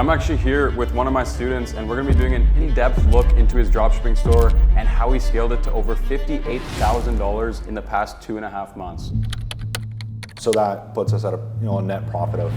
I'm actually here with one of my students, and we're gonna be doing an in-depth look into his dropshipping store and how he scaled it to over $58,000 in the past 2.5 months. So that puts us at a net profit of.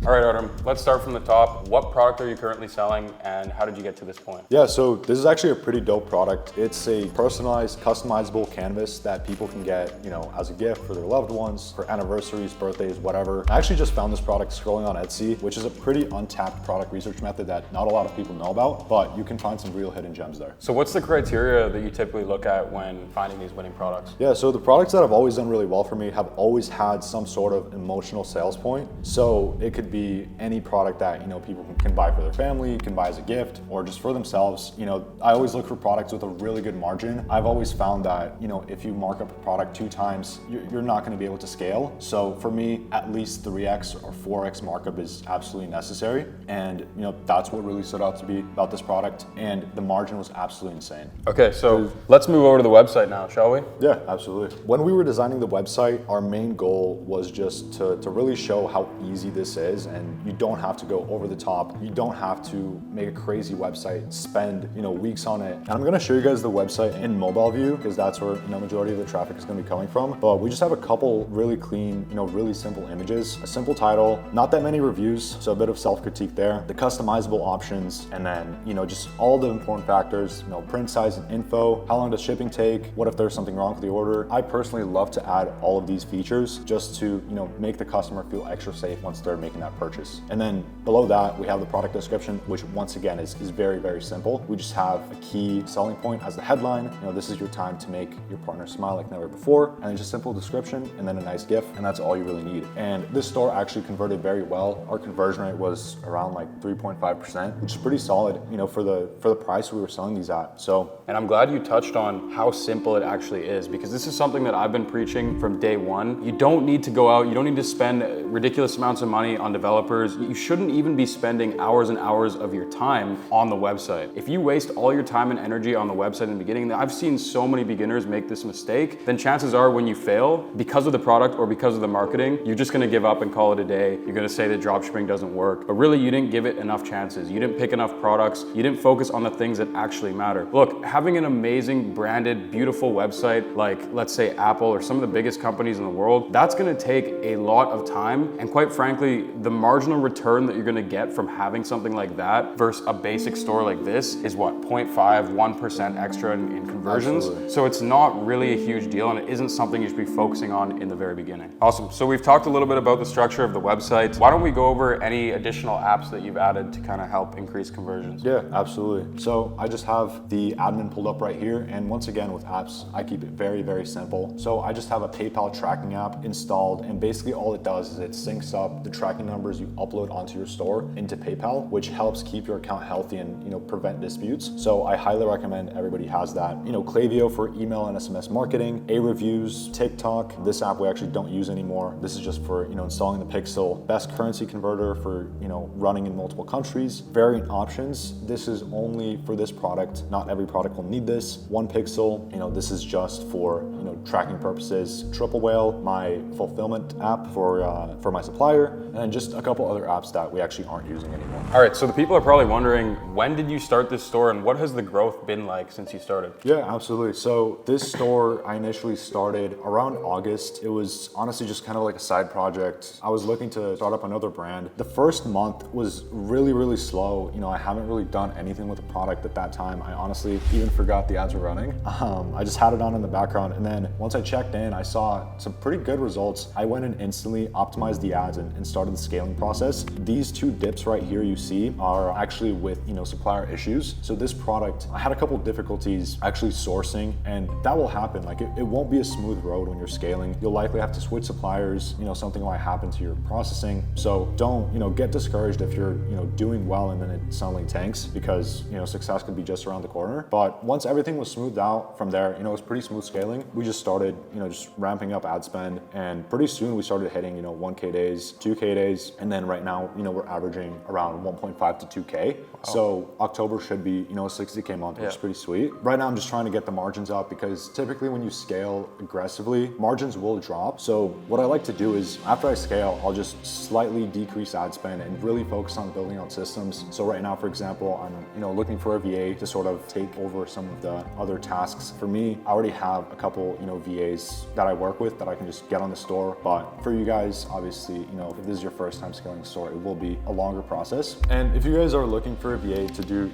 All right, Artem, let's start from the top. What product are you currently selling and how did you get to this point? Yeah, so this is actually a pretty dope product. It's a personalized, customizable canvas that people can get, as a gift for their loved ones, for anniversaries, birthdays, whatever. I actually just found this product scrolling on Etsy, which is a pretty untapped product research method that not a lot of people know about, but you can find some real hidden gems there. So what's the criteria that you typically look at when finding these winning products? Yeah, so the products that have always done really well for me have always had some sort of emotional sales point. So it could be any product that people can buy for their family, can buy as a gift, or just for themselves. I always look for products with a really good margin. I've always found that if you mark up a product 2 times, you're not going to be able to scale. So for me, at least 3x or 4x markup is absolutely necessary, and that's what really stood out to be about this product, and the margin was absolutely insane. Okay, so let's move over to the website now, shall we? Yeah, absolutely. When we were designing the website, our main goal was just to really show how easy this is, and you don't have to go over the top. You don't have to make a crazy website, spend weeks on it. And I'm gonna show you guys the website in mobile view because that's where majority of the traffic is gonna be coming from. But we just have a couple really clean, really simple images, a simple title, not that many reviews, so a bit of self-critique there, the customizable options, and then just all the important factors, print size and info, how long does shipping take, what if there's something wrong with the order. I personally love to add all of these features just to make the customer feel extra safe once they're making that purchase. And then below that, we have the product description, which once again is very, very simple. We just have a key selling point as the headline. This is your time to make your partner smile like never before. And then just simple description and then a nice GIF. And that's all you really need. And this store actually converted very well. Our conversion rate was around 3.5%, which is pretty solid, for the price we were selling these at. And I'm glad you touched on how simple it actually is, because this is something that I've been preaching from day one. You don't need to go out, you don't need to spend ridiculous amounts of money on developers. You shouldn't even be spending hours and hours of your time on the website. If you waste all your time and energy on the website in the beginning, I've seen so many beginners make this mistake, then chances are when you fail because of the product or because of the marketing, you're just gonna give up and call it a day. You're gonna say that dropshipping doesn't work, but really you didn't give it enough chances. You didn't pick enough products. You didn't focus on the things that actually matter. Look, having an amazing branded, beautiful website like let's say Apple or some of the biggest companies in the world, that's gonna take a lot of time. And quite frankly, the marginal return that you're gonna get from having something like that versus a basic store like this is what, 0.5, 1% extra in conversions. Absolutely. So it's not really a huge deal, and it isn't something you should be focusing on in the very beginning. Awesome, so we've talked a little bit about the structure of the website. Why don't we go over any additional apps that you've added to kind of help increase conversions? Yeah, absolutely. So I just have the admin pulled up right here. And once again, with apps, I keep it very, very simple. So I just have a PayPal tracking app installed, and basically all it does is it syncs up the tracking numbers you upload onto your store into PayPal, which helps keep your account healthy and prevent disputes. So I highly recommend everybody has that. Klaviyo for email and SMS marketing, A-Reviews, TikTok. This app we actually don't use anymore. This is just for installing the pixel. Best currency converter for running in multiple countries. Variant options. This is only for this product. Not every product will need this. One Pixel. This is just for tracking purposes. Triple Whale, my fulfillment app for my supplier, and then just a couple other apps that we actually aren't using anymore. All right, so the people are probably wondering, when did you start this store and what has the growth been like since you started? Yeah, absolutely. So this store, I initially started around August. It was honestly just kind of like a side project. I was looking to start up another brand. The first month was really, really slow. I haven't really done anything with the product at that time. I honestly even forgot the ads were running. I just had it on in the background, and then once I checked in, I saw some pretty good results. I went and instantly optimized the ads and started the scaling process. These 2 dips right here you see are actually with supplier issues. So this product, I had a couple difficulties actually sourcing, and that will happen. It won't be a smooth road when you're scaling. You'll likely have to switch suppliers. Something might happen to your processing. So don't get discouraged if you're doing well and then it suddenly tanks, because success could be just around the corner. But once everything was smoothed out from there, it was pretty smooth scaling. We just started just ramping up ad spend, and pretty soon we started hitting 1K days, 2K days, days. And then right now, we're averaging around 1.5 to 2K. Wow. So October should be, a 60K month, which is pretty sweet. Right now, I'm just trying to get the margins up because typically when you scale aggressively, margins will drop. So what I like to do is after I scale, I'll just slightly decrease ad spend and really focus on building out systems. So right now, for example, I'm, looking for a VA to sort of take over some of the other tasks. For me, I already have a couple, VAs that I work with that I can just get on the store. But for you guys, obviously, if this is your first time scaling a store, it will be a longer process. And if you guys are looking for a VA to do,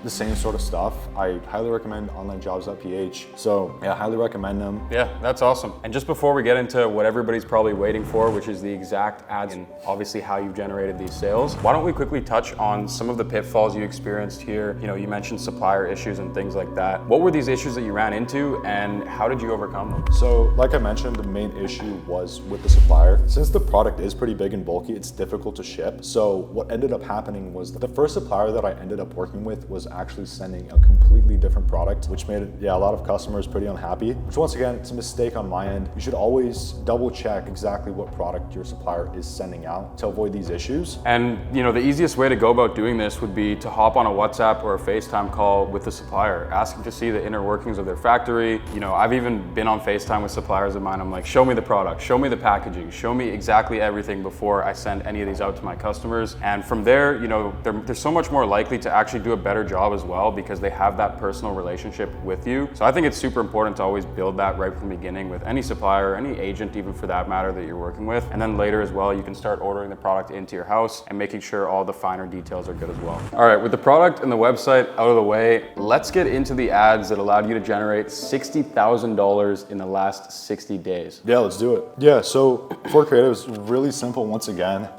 the same sort of stuff, I highly recommend onlinejobs.ph. So yeah, I highly recommend them. Yeah, that's awesome. And just before we get into what everybody's probably waiting for, which is the exact ads and obviously how you've generated these sales, why don't we quickly touch on some of the pitfalls you experienced here? You mentioned supplier issues and things like that. What were these issues that you ran into and how did you overcome them? So like I mentioned, the main issue was with the supplier. Since the product is pretty big and bulky, it's difficult to ship. So what ended up happening was the first supplier that I ended up working with was actually sending a completely different product, which made a lot of customers pretty unhappy, which once again, it's a mistake on my end. You should always double check exactly what product your supplier is sending out to avoid these issues. And the easiest way to go about doing this would be to hop on a WhatsApp or a FaceTime call with the supplier, asking to see the inner workings of their factory. I've even been on FaceTime with suppliers of mine. I'm like, show me the product, show me the packaging, show me exactly everything before I send any of these out to my customers. And from there, they're so much more likely to actually do a better job as well because they have that personal relationship with you. So I think it's super important to always build that right from the beginning with any supplier, any agent even for that matter that you're working with. And then later as well, you can start ordering the product into your house and making sure all the finer details are good as well. All right, with the product and the website out of the way, let's get into the ads that allowed you to generate $60,000 in the last 60 days. Yeah, let's do it. Yeah, so for creatives, really simple once again.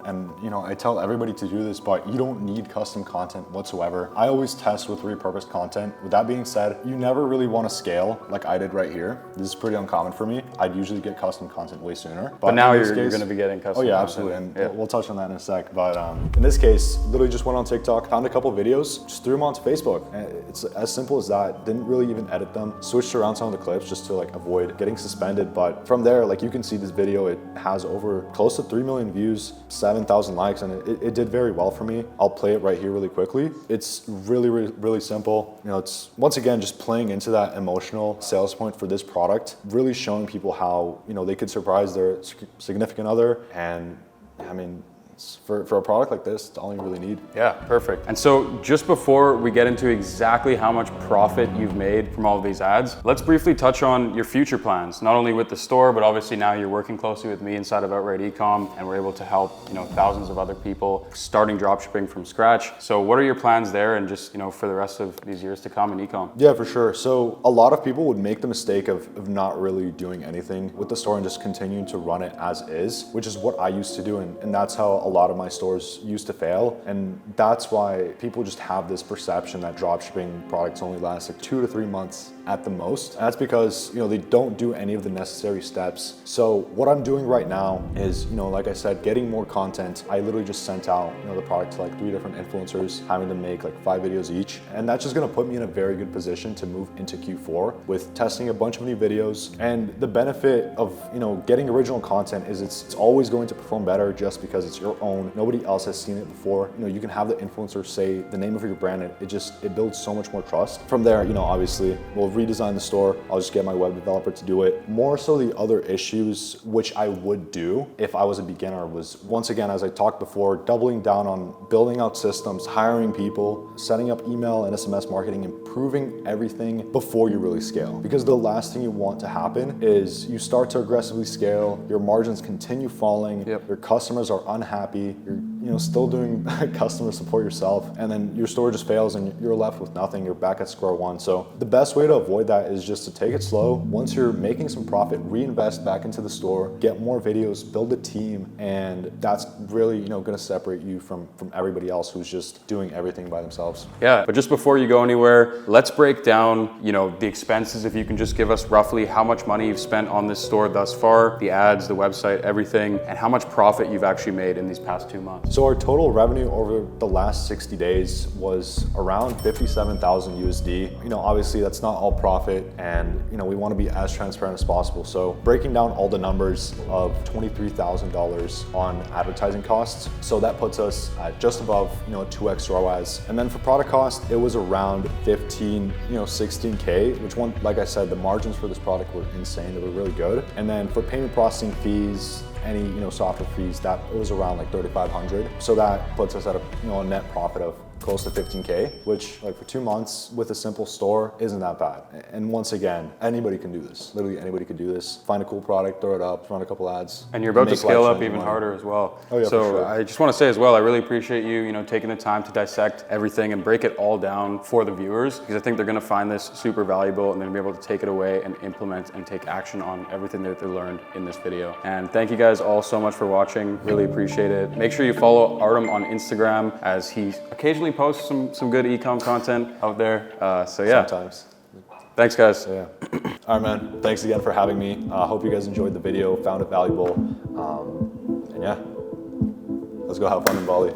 And I tell everybody to do this, but you don't need custom content whatsoever. I always test with repurposed content. With that being said, you never really want to scale like I did right here. This is pretty uncommon for me. I'd usually get custom content way sooner. But now you're going to be getting custom content. Oh yeah, content. absolutely. And we'll touch on that in a sec. But in this case, literally just went on TikTok, found a couple videos, just threw them onto Facebook. And it's as simple as that. Didn't really even edit them. Switched around some of the clips just to avoid getting suspended. But from there, you can see this video, it has over close to 3 million views, 7,000 likes, and it did very well for me. I'll play it right here really quickly. It's really, really, really simple. It's once again, just playing into that emotional sales point for this product, really showing people how, they could surprise their significant other. And I mean, for a product like this, it's all you really need. Yeah, perfect. And so just before we get into exactly how much profit you've made from all of these ads, let's briefly touch on your future plans, not only with the store, but obviously now you're working closely with me inside of Outright Ecom, and we're able to help, thousands of other people starting dropshipping from scratch. So what are your plans there and just, for the rest of these years to come in ecom? Yeah, for sure. So a lot of people would make the mistake of not really doing anything with the store and just continuing to run it as is, which is what I used to do. And that's how a lot of my stores used to fail. And that's why people just have this perception that dropshipping products only last 2 to 3 months at the most. And that's because, they don't do any of the necessary steps. So what I'm doing right now is, like I said, getting more content. I literally just sent out, the product to 3 different influencers, having them make 5 videos each. And that's just gonna put me in a very good position to move into Q4 with testing a bunch of new videos. And the benefit of, getting original content is it's always going to perform better just because it's your own. Nobody else has seen it before. You can have the influencer say the name of your brand and it builds so much more trust. From there, obviously we'll redesign the store. I'll just get my web developer to do it. More so the other issues, which I would do if I was a beginner, was once again, as I talked before, doubling down on building out systems, hiring people, setting up email and SMS marketing, improving everything before you really scale. Because the last thing you want to happen is you start to aggressively scale, your margins continue falling, your customers are unhappy, you're still doing customer support yourself, and then your store just fails and you're left with nothing, you're back at square one. So the best way to avoid that is just to take it slow. Once you're making some profit, reinvest back into the store, get more videos, build a team, and that's really, gonna separate you from everybody else who's just doing everything by themselves. Yeah, but just before you go anywhere, let's break down, the expenses. If you can just give us roughly how much money you've spent on this store thus far, the ads, the website, everything, and how much profit you've actually made in these past 2 months. So our total revenue over the last 60 days was around 57,000 USD. You know, obviously that's not all profit, and you know, we want to be as transparent as possible. So breaking down all the numbers of $23,000 on advertising costs. So that puts us at just above, you know, 2x ROAS. And then for product cost, it was around 15, you know, 16K, which one, like I said, the margins for this product were insane. They were really good. And then for payment processing fees, any, you know, software fees, that it was around like 3,500. So that puts us at a, you know, a net profit of close to 15K, which like for 2 months with a simple store isn't that bad. And once again, anybody can do this. Literally anybody could do this. Find a cool product, throw it up, run a couple ads. And you're about to make scale life up change even money. harder as well. Oh, yeah, so for sure. I just want to say as well, I really appreciate you, you know, taking the time to dissect everything and break it all down for the viewers, because I think they're going to find this super valuable and they're going to be able to take it away and implement and take action on everything that they learned in this video. And thank you guys all so much for watching. Really appreciate it. Make sure you follow Artem on Instagram, as he occasionally posts some good e-com content out there. So yeah. Sometimes. Thanks, guys. Yeah. All right, man. Thanks again for having me. Hope you guys enjoyed the video, found it valuable. And yeah, let's go have fun in Bali.